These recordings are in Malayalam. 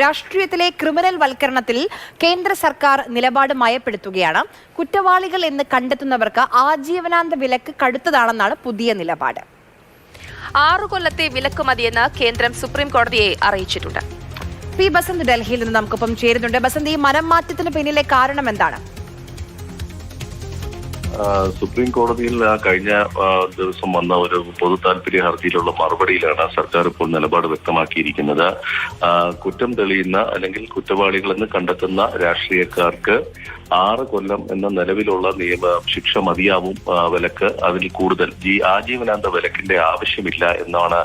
രാഷ്ട്രീയത്തിലെ ക്രിമിനൽ വൽക്കരണത്തിൽ കേന്ദ്ര സർക്കാർ നിലപാട് മയപ്പെടുത്തുകയാണ്. കുറ്റവാളികൾ എന്ന് കണ്ടെത്തുന്നവർക്ക് ആജീവനാന്ത വിലക്ക് കടുത്തതാണെന്നാണ് പുതിയ നിലപാട്. 6 കൊല്ലത്തെ വിലക്ക് മതിയെന്ന് കേന്ദ്രം സുപ്രീം കോടതിയെ അറിയിച്ചിട്ടുണ്ട്. പി ബസന്ത് ഡൽഹിയിൽ നിന്ന് നമുക്കൊപ്പം ചേരുന്നുണ്ട്. ബസന്ത്, ഈ മനംമാറ്റത്തിന് പിന്നിലെ കാരണം എന്താണ്? സുപ്രീം കോടതിയിൽ കഴിഞ്ഞ ദിവസം വന്ന ഒരു പൊതു താല്പര്യ ഹർജിയിലുള്ള മറുപടിയിലാണ് സർക്കാർ ഇപ്പോൾ നിലപാട് വ്യക്തമാക്കിയിരിക്കുന്നത്. കുറ്റം തെളിയുന്ന അല്ലെങ്കിൽ കുറ്റവാളികളെന്ന് കണ്ടെത്തുന്ന രാഷ്ട്രീയക്കാർക്ക് 6 കൊല്ലം എന്ന നിലവിലുള്ള നിയമ ശിക്ഷ മതിയാവും വിലക്ക്. അതിൽ കൂടുതൽ ആജീവനാന്ത വിലക്കിന്റെ ആവശ്യമില്ല എന്നാണ്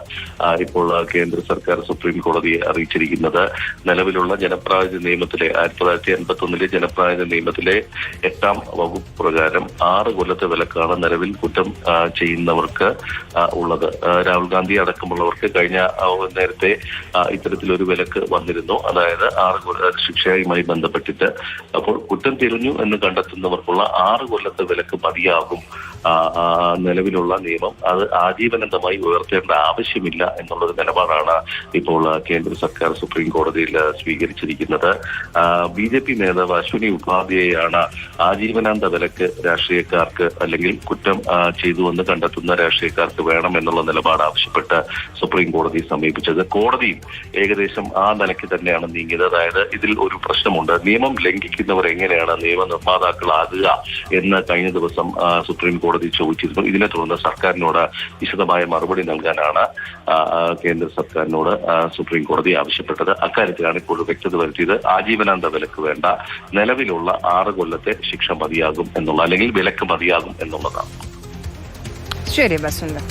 ഇപ്പോൾ കേന്ദ്ര സർക്കാർ സുപ്രീം കോടതിയെ അറിയിച്ചിരിക്കുന്നത്. നിലവിലുള്ള ജനപ്രാതിനിധ്യ നിയമത്തിലെ 1951 ജനപ്രാതിനിധ്യ നിയമത്തിലെ 8ാം വകുപ്പ് പ്രകാരം 6 കൊല്ലത്തെ വിലക്കാണ് നിലവിൽ കുറ്റം ചെയ്യുന്നവർക്ക് ഉള്ളത്. രാഹുൽ ഗാന്ധി അടക്കമുള്ളവർക്ക് കഴിഞ്ഞ നേരത്തെ ഇത്തരത്തിലൊരു വിലക്ക് വന്നിരുന്നു. അതായത് 6 കൊല്ല ശിക്ഷയുമായി ബന്ധപ്പെട്ടിട്ട്. അപ്പോൾ കുറ്റം തെളിഞ്ഞു എന്ന് കണ്ടെത്തുന്നവർക്കുള്ള 6 കൊല്ലത്തെ വിലക്ക് മതിയാകും നിലവിലുള്ള നിയമം. അത് ആജീവനാന്തമായി ഉയർത്തേണ്ട ആവശ്യമില്ല എന്നുള്ളൊരു നിലപാടാണ് ഇപ്പോൾ കേന്ദ്ര സർക്കാർ സുപ്രീം കോടതിയിൽ സ്വീകരിച്ചിരിക്കുന്നത്. BJP നേതാവ് അശ്വിനി ഉപാധ്യായാണ് ആജീവനാന്ത വിലക്ക് രാഷ്ട്രീയക്കാർക്ക് അല്ലെങ്കിൽ കുറ്റം ചെയ്തുവെന്ന് കണ്ടെത്തുന്ന രാഷ്ട്രീയക്കാർക്ക് വേണം എന്നുള്ള നിലപാട് ആവശ്യപ്പെട്ട് സുപ്രീം കോടതിയെ സമീപിച്ചത്. കോടതിയും ഏകദേശം ആ നിലയ്ക്ക് തന്നെയാണ് നീങ്ങിയത്. അതായത് ഇതിൽ ഒരു പ്രശ്നമുണ്ട്. നിയമം ലംഘിക്കുന്നവർ എങ്ങനെയാണ് നിയമനിർമ്മാതാക്കളാകുക എന്ന് കഴിഞ്ഞ ദിവസം സുപ്രീം കോടതി ചോദിച്ചിരുന്നു. ഇതിനെ തുടർന്ന് സർക്കാരിനോട് വിശദമായ മറുപടി നൽകാനാണ് കേന്ദ്ര സർക്കാരിനോട് സുപ്രീം കോടതി ആവശ്യപ്പെട്ടത്. അക്കാര്യത്തിലാണ് ഇപ്പോൾ വ്യക്തത വരുത്തിയത്. ആജീവനാന്ത വിലക്ക് വേണ്ട, നിലവിലുള്ള 6 കൊല്ലത്തെ ശിക്ഷ മതിയാകും എന്നുള്ള അല്ലെങ്കിൽ വിലക്ക് മതിയാകും എന്നുള്ളതാണ്. ശരി ബസന്ത്.